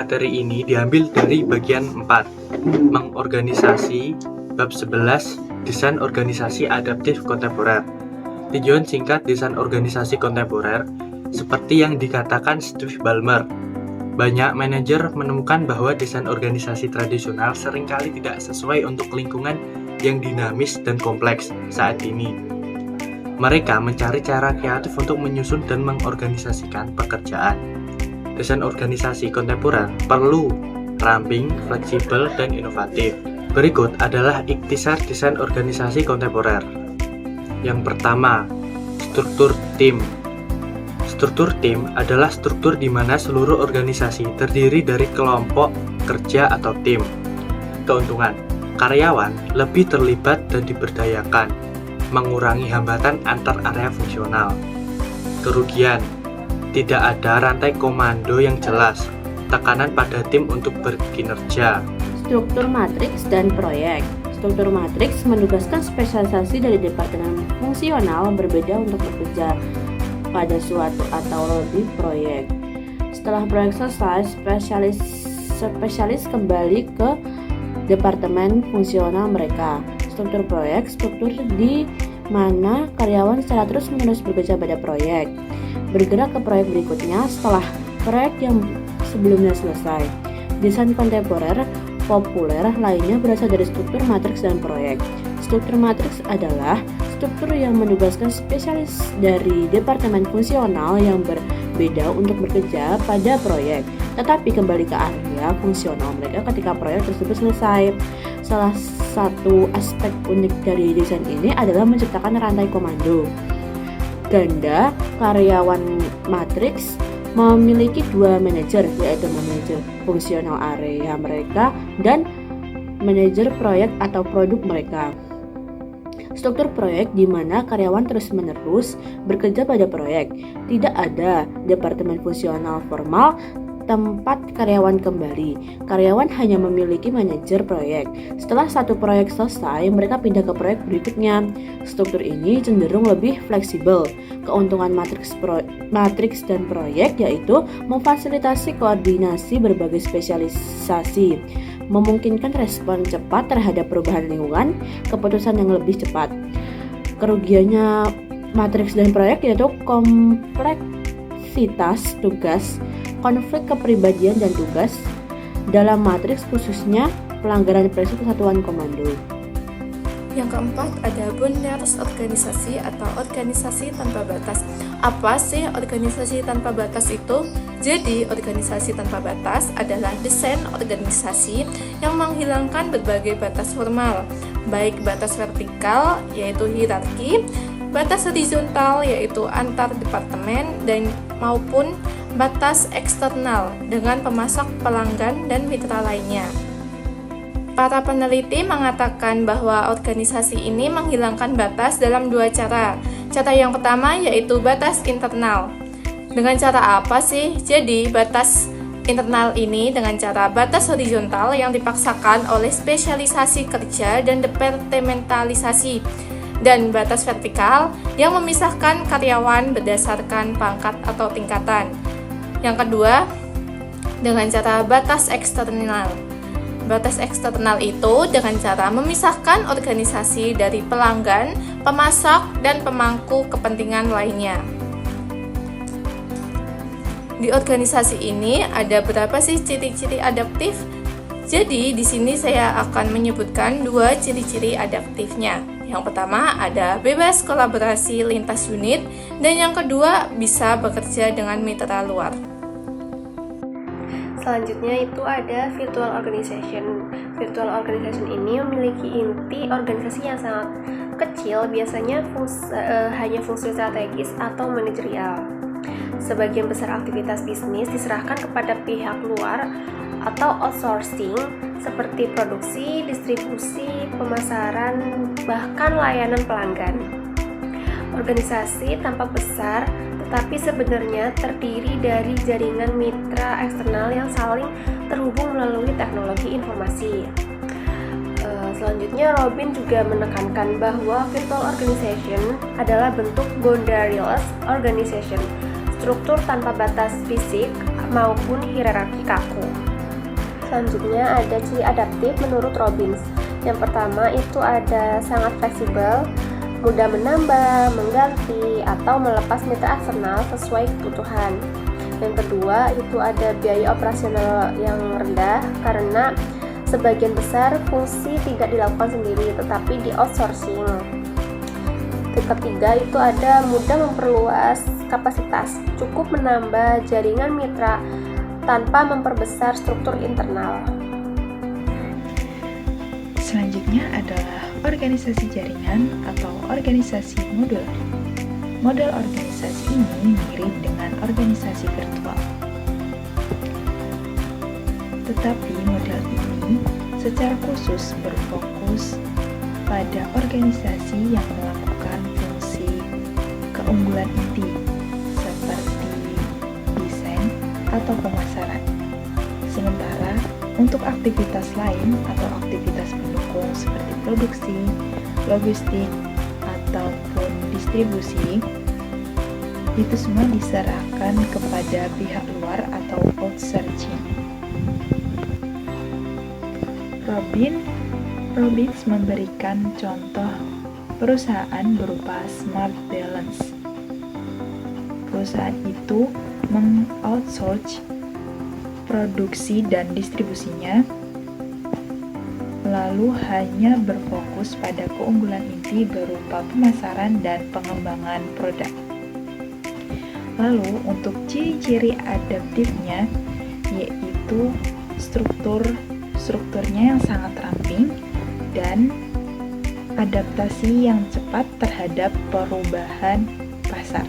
materi ini diambil dari bagian 4, mengorganisasi, bab 11, desain organisasi adaptif kontemporer. Tinjauan singkat desain organisasi kontemporer, seperti yang dikatakan Steve Ballmer. Banyak manajer menemukan bahwa desain organisasi tradisional seringkali tidak sesuai untuk lingkungan yang dinamis dan kompleks saat ini. Mereka mencari cara kreatif untuk menyusun dan mengorganisasikan pekerjaan. Desain organisasi kontemporer perlu ramping, fleksibel, dan inovatif. Berikut adalah ikhtisar desain organisasi kontemporer. Yang pertama, struktur tim. Struktur tim adalah struktur di mana seluruh organisasi terdiri dari kelompok kerja atau tim. Keuntungan, karyawan lebih terlibat dan diberdayakan, mengurangi hambatan antar area fungsional. Kerugian, tidak ada rantai komando yang jelas, tekanan pada tim untuk berkinerja. Struktur matriks dan proyek. Struktur matriks menugaskan spesialisasi dari departemen fungsional berbeda untuk bekerja pada suatu atau lebih proyek. Setelah proyek selesai, spesialis kembali ke departemen fungsional mereka. Struktur proyek, struktur di mana karyawan secara terus-menerus bekerja pada proyek, bergerak ke proyek berikutnya setelah proyek yang sebelumnya selesai. Desain kontemporer populer lainnya berasal dari struktur matriks dan proyek. Struktur matriks adalah struktur yang menugaskan spesialis dari departemen fungsional yang berbeda untuk bekerja pada proyek, tetapi kembali ke area fungsional mereka ketika proyek tersebut selesai. Salah satu aspek unik dari desain ini adalah menciptakan rantai komando. Ganda karyawan matriks memiliki dua manajer, yaitu manajer fungsional area mereka dan manajer proyek atau produk mereka. Struktur proyek di mana karyawan terus-menerus bekerja pada proyek. Tidak ada departemen fungsional formal tempat karyawan kembali. Karyawan hanya memiliki manajer proyek. Setelah satu proyek selesai, mereka pindah ke proyek berikutnya. Struktur ini cenderung lebih fleksibel. Keuntungan matriks dan proyek yaitu memfasilitasi koordinasi berbagai spesialisasi, memungkinkan respon cepat terhadap perubahan lingkungan, keputusan yang lebih cepat. Kerugiannya matriks dan proyek yaitu kompleksitas tugas, konflik kepribadian dan tugas. Dalam matriks khususnya pelanggaran prinsip kesatuan komando. Yang keempat ada boundless organisasi atau organisasi tanpa batas. Apa sih organisasi tanpa batas itu? Jadi, organisasi tanpa batas adalah desain organisasi yang menghilangkan berbagai batas formal, baik batas vertikal yaitu hierarki, batas horizontal yaitu antar departemen, dan maupun batas eksternal dengan pemasok, pelanggan, dan mitra lainnya. Para peneliti mengatakan bahwa organisasi ini menghilangkan batas dalam dua cara. Cara yang pertama yaitu batas internal. Dengan cara apa sih? Jadi, batas internal ini dengan cara batas horizontal yang dipaksakan oleh spesialisasi kerja dan departementalisasi, dan batas vertikal yang memisahkan karyawan berdasarkan pangkat atau tingkatan. Yang kedua, dengan cara batas eksternal. Batas eksternal itu dengan cara memisahkan organisasi dari pelanggan, pemasok, dan pemangku kepentingan lainnya. Di organisasi ini ada berapa sih ciri-ciri adaptif? Jadi di sini saya akan menyebutkan dua ciri-ciri adaptifnya. Yang pertama ada bebas kolaborasi lintas unit, dan yang kedua bisa bekerja dengan mitra luar. Selanjutnya itu ada virtual organization. Virtual organization ini memiliki inti organisasi yang sangat kecil, biasanya hanya fungsi strategis atau manajerial. Sebagian besar aktivitas bisnis diserahkan kepada pihak luar atau outsourcing seperti produksi, distribusi, pemasaran, bahkan layanan pelanggan. Organisasi tampak besar, tetapi sebenarnya terdiri dari jaringan mitra eksternal yang saling terhubung melalui teknologi informasi. Selanjutnya, Robin juga menekankan bahwa virtual organization adalah bentuk boundaryless organization, struktur tanpa batas fisik maupun hierarki kaku. Selanjutnya ada ciri adaptif menurut Robbins. Yang pertama itu ada sangat fleksibel, mudah menambah, mengganti, atau melepas mitra eksternal sesuai kebutuhan. Yang kedua itu ada biaya operasional yang rendah karena sebagian besar fungsi tidak dilakukan sendiri tetapi di outsourcing. Ketiga itu ada mudah memperluas kapasitas, cukup menambah jaringan mitra tanpa memperbesar struktur internal. Selanjutnya adalah organisasi jaringan atau organisasi modular. Model organisasi ini mirip dengan organisasi virtual. Tetapi model ini secara khusus berfokus pada organisasi yang melakukan fungsi keunggulan inti seperti desain atau pemasaran. Sementara untuk aktivitas lain atau aktivitas pendukung seperti produksi, logistik, ataupun distribusi, itu semua diserahkan kepada pihak luar atau outsourcing. Robbins memberikan contoh perusahaan berupa Smart Balance. Perusahaan itu meng-outsource produksi dan distribusinya, lalu hanya berfokus pada keunggulan inti berupa pemasaran dan pengembangan produk. Lalu untuk ciri-ciri adaptifnya yaitu strukturnya yang sangat ramping dan adaptasi yang cepat terhadap perubahan pasar.